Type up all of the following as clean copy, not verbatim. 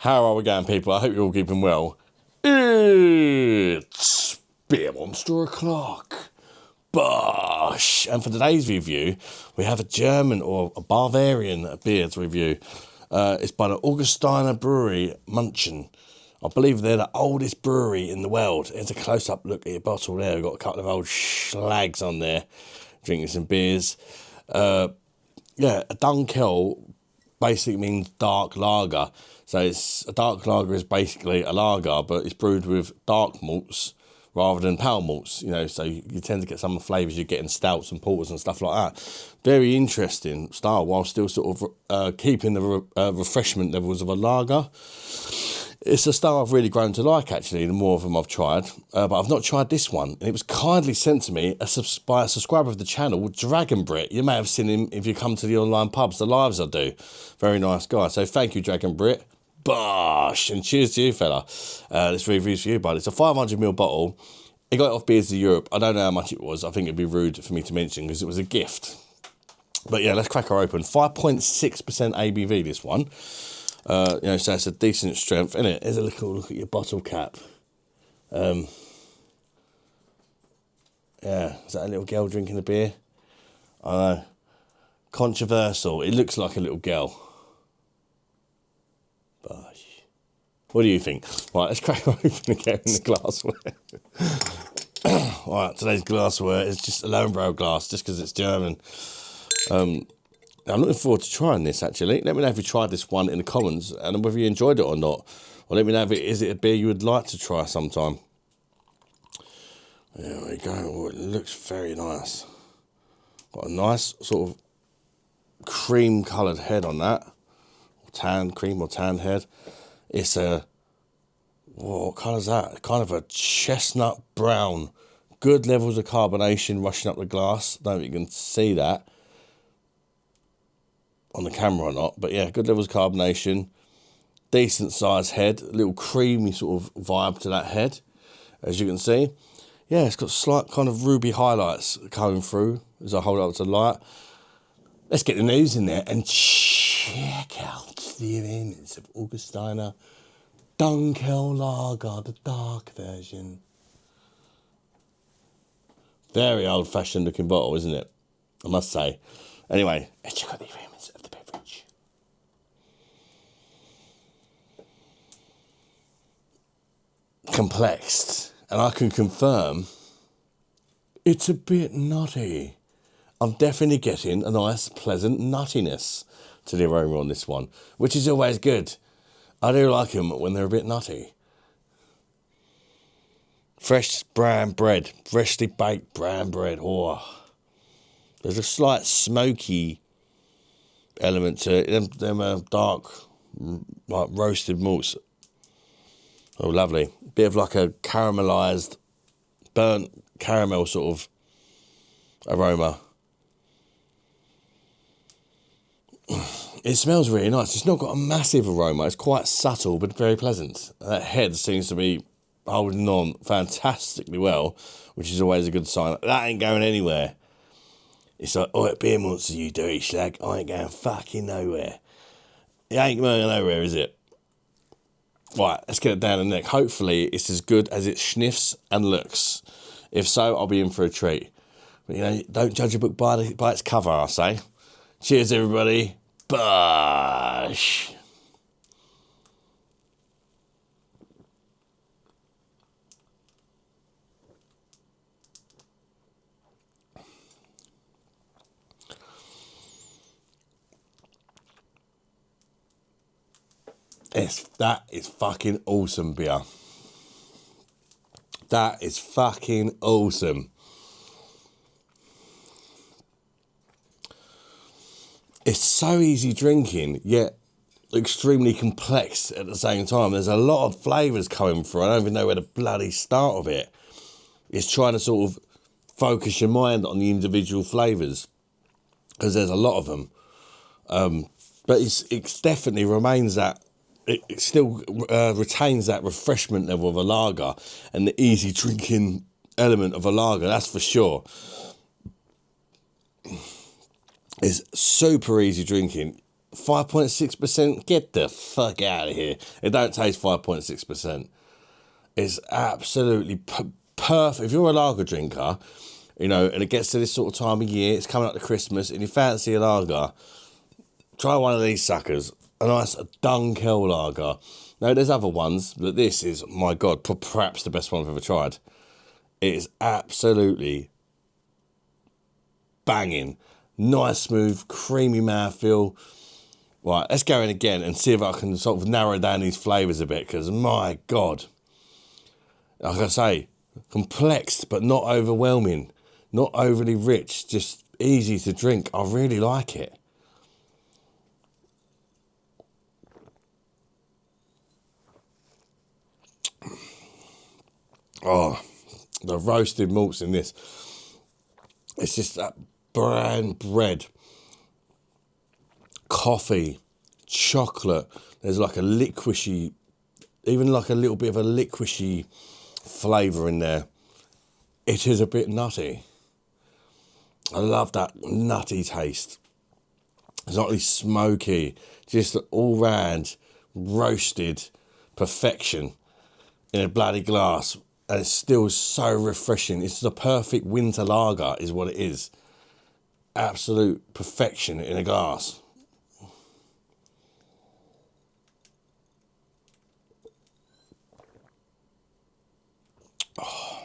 How are we going, people? I hope you're all keeping well. It's Beer Monster o'clock. Bosh! And for today's review, we have a German or a Bavarian beer to review. It's by the Augustiner-Bräu, Munchen. I believe they're the oldest brewery in the world. Here's a close-up look at your bottle there. We've got a couple of old schlags on there, drinking some beers. A Dunkel basically means dark lager. So it's a dark lager is basically a lager, but it's brewed with dark malts rather than pale malts. You know, so you tend to get some of the flavours you get in stouts and porters and stuff like that. Very interesting style, while still sort of keeping the refreshment levels of a lager. It's a style I've really grown to like, actually, the more of them I've tried. But I've not tried this one. And it was kindly sent to me by a subscriber of the channel, Dragon Brit. You may have seen him if you come to the online pubs, the lives I do. Very nice guy. So thank you, Dragon Brit. Bosh! And cheers to you, fella. This review's for you, bud. It's a 500ml bottle. It got it off Beers of Europe. I don't know how much it was. I think it'd be rude for me to mention because it was a gift. But yeah, let's crack her open. 5.6% ABV, this one. So it's a decent strength, isn't it? Here's a little look at your bottle cap. Is that a little girl drinking a beer? I know. Controversial. It looks like a little girl. Bosh. What do you think? Right, let's crack her open again in the glassware. Right, today's glassware is just a Lowenbräu glass, just because it's German. I'm looking forward to trying this, actually. Let me know if you tried this one in the comments and whether you enjoyed it or not. Or let me know if is it a beer you would like to try sometime. There we go. Oh, it looks very nice. Got a nice sort of cream-coloured head on that. Cream or tan head. It's what colour's that? Kind of a chestnut brown. Good levels of carbonation rushing up the glass. Don't know if you can see that on the camera or not, but yeah, good levels of carbonation, decent sized head, a little creamy sort of vibe to that head, as you can see. Yeah, it's got slight kind of ruby highlights coming through as I hold it up to the light. Let's get the news in there and check out the image of Augustiner Dunkel Lager, the dark version. Very old-fashioned looking bottle, isn't it? I must say. Anyway, let's check out the image of the beverage. Complexed, and I can confirm it's a bit nutty. I'm definitely getting a nice, pleasant nuttiness to the aroma on this one, which is always good. I do like them when they're a bit nutty. Fresh brown bread, freshly baked brown bread. Oh, there's a slight smoky element to it. Them dark, like roasted malts. Oh, lovely. Bit of like a caramelised, burnt caramel sort of aroma. It smells really nice. It's not got a massive aroma. It's quite subtle, but very pleasant. That head seems to be holding on fantastically well, which is always a good sign. That ain't going anywhere. It's like, oh, beer monster, you dirty slag. I ain't going fucking nowhere. It ain't going nowhere, is it? Right, let's get it down the neck. Hopefully, it's as good as it sniffs and looks. If so, I'll be in for a treat. But, you know, don't judge a book by its cover, I say. Cheers, everybody. Bosh. That is fucking awesome beer. That is fucking awesome. It's so easy drinking, yet extremely complex at the same time. There's a lot of flavours coming through. I don't even know where to bloody start of it. It's trying to sort of focus your mind on the individual flavours, because there's a lot of them. But it definitely remains that. It still retains that refreshment level of a lager and the easy drinking element of a lager, that's for sure. It's super easy drinking. 5.6%. Get the fuck out of here. It don't taste 5.6%. It's absolutely perfect. If you're a lager drinker, you know, and it gets to this sort of time of year, it's coming up to Christmas, and you fancy a lager, try one of these suckers. A nice Dunkel lager. Now, there's other ones, but this is, my God, perhaps the best one I've ever tried. It is absolutely banging. Nice, smooth, creamy mouthfeel. Right, let's go in again and see if I can sort of narrow down these flavours a bit, because, my God, like I say, complex, but not overwhelming. Not overly rich, just easy to drink. I really like it. Oh, the roasted malts in this. It's just that brown bread, coffee, chocolate. There's like a liquishy, even like a little bit of a liquishy flavour in there. It is a bit nutty. I love that nutty taste. It's not really smoky, just all round roasted perfection in a bloody glass. And it's still so refreshing. It's the perfect winter lager is what it is. Absolute perfection in a glass. Oh.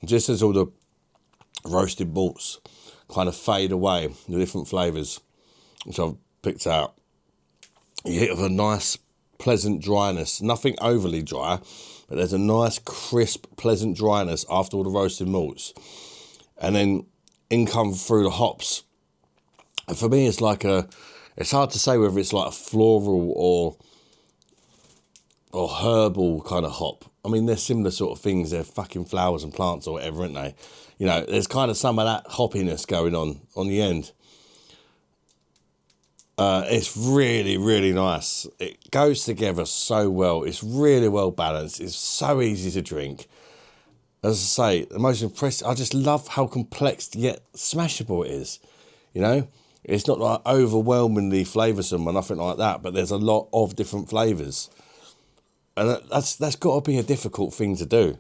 Just as all the roasted malts kind of fade away, the different flavours which I've picked out, you hit with a nice pleasant dryness, nothing overly dry, but there's a nice crisp pleasant dryness after all the roasted malts, and then in come through the hops. And for me, it's like it's hard to say whether it's like a floral or herbal kind of hop. I mean, they're similar sort of things. They're fucking flowers and plants or whatever, aren't they? You know, there's kind of some of that hoppiness going on the end. It's really, really nice. It goes together so well. It's really well balanced. It's so easy to drink. As I say, the most impressive, I just love how complex yet smashable it is. You know, it's not like overwhelmingly flavoursome or nothing like that, but there's a lot of different flavours. And that's got to be a difficult thing to do.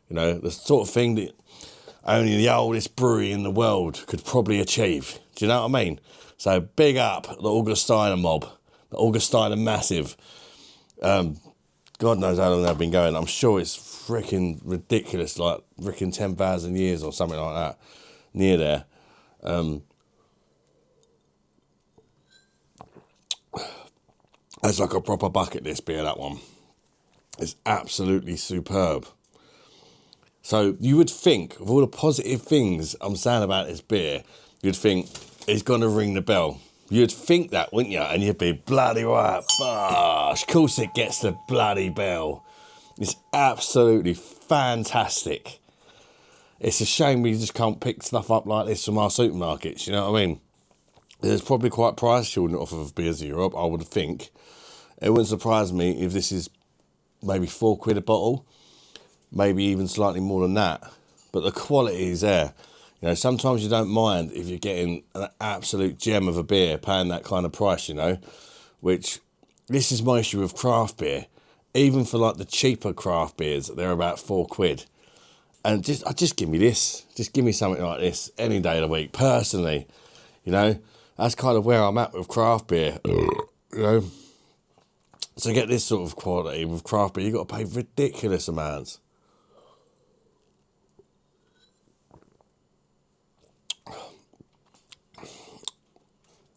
You know, the sort of thing that only the oldest brewery in the world could probably achieve. Do you know what I mean? So big up the Augustiner mob, the Augustiner massive. God knows how long they've been going. I'm sure it's freaking ridiculous, like freaking 10,000 years or something like that, near there. It's like a proper bucket list beer, that one. It's absolutely superb. So you would think, of all the positive things I'm saying about this beer, you'd think it's going to ring the bell. You'd think that, wouldn't you? And you'd be bloody right. Bosh, of course it gets the bloody bell. It's absolutely fantastic. It's a shame we just can't pick stuff up like this from our supermarkets, you know what I mean? It's probably quite price shielding off of Beers Europe, I would think. It wouldn't surprise me if this is maybe £4 a bottle, maybe even slightly more than that. But the quality is there. You know, sometimes you don't mind if you're getting an absolute gem of a beer, paying that kind of price, you know, which this is my issue with craft beer. Even for like the cheaper craft beers, they're about £4. And just give me this. Just give me something like this any day of the week, personally. You know, that's kind of where I'm at with craft beer. You know, to get this sort of quality with craft beer, you've got to pay ridiculous amounts.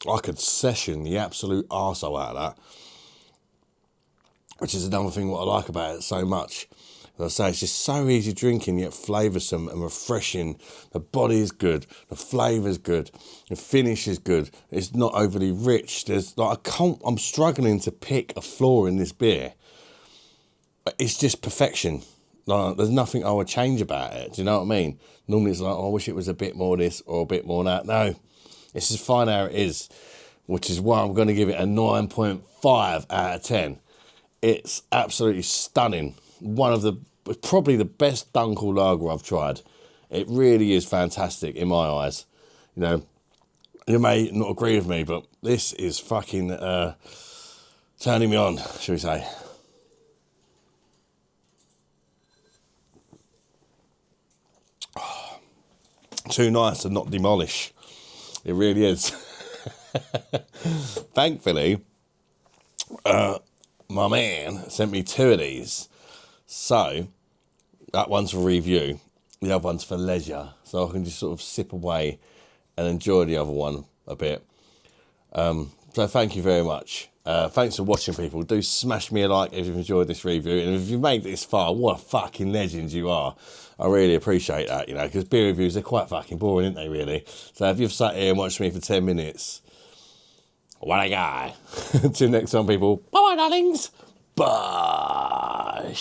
I could session the absolute arsehole out of that, which is another thing what I like about it so much. As I say, it's just so easy drinking, yet flavoursome and refreshing. The body is good, the flavour's good, the finish is good. It's not overly rich. There's like I'm struggling to pick a flaw in this beer. It's just perfection. Like, there's nothing I would change about it. Do you know what I mean? Normally it's like, oh, I wish it was a bit more this or a bit more that. No, it's just fine how it is, which is why I'm going to give it a 9.5 out of 10. It's absolutely stunning. Probably the best Dunkel lager I've tried. It really is fantastic in my eyes. You know, You may not agree with me, but this is fucking turning me on, shall we say. Too nice to not demolish. It really is. Thankfully, my man sent me 2 of these. So, that one's for review, the other one's for leisure. So I can just sort of sip away and enjoy the other one a bit. So thank you very much. Thanks for watching, people. Do smash me a like if you've enjoyed this review. And if you've made it this far, what a fucking legend you are. I really appreciate that, you know, because beer reviews are quite fucking boring, aren't they, really? So if you've sat here and watched me for 10 minutes, what a guy. Till next time, people. Bye-bye, darlings. Bye.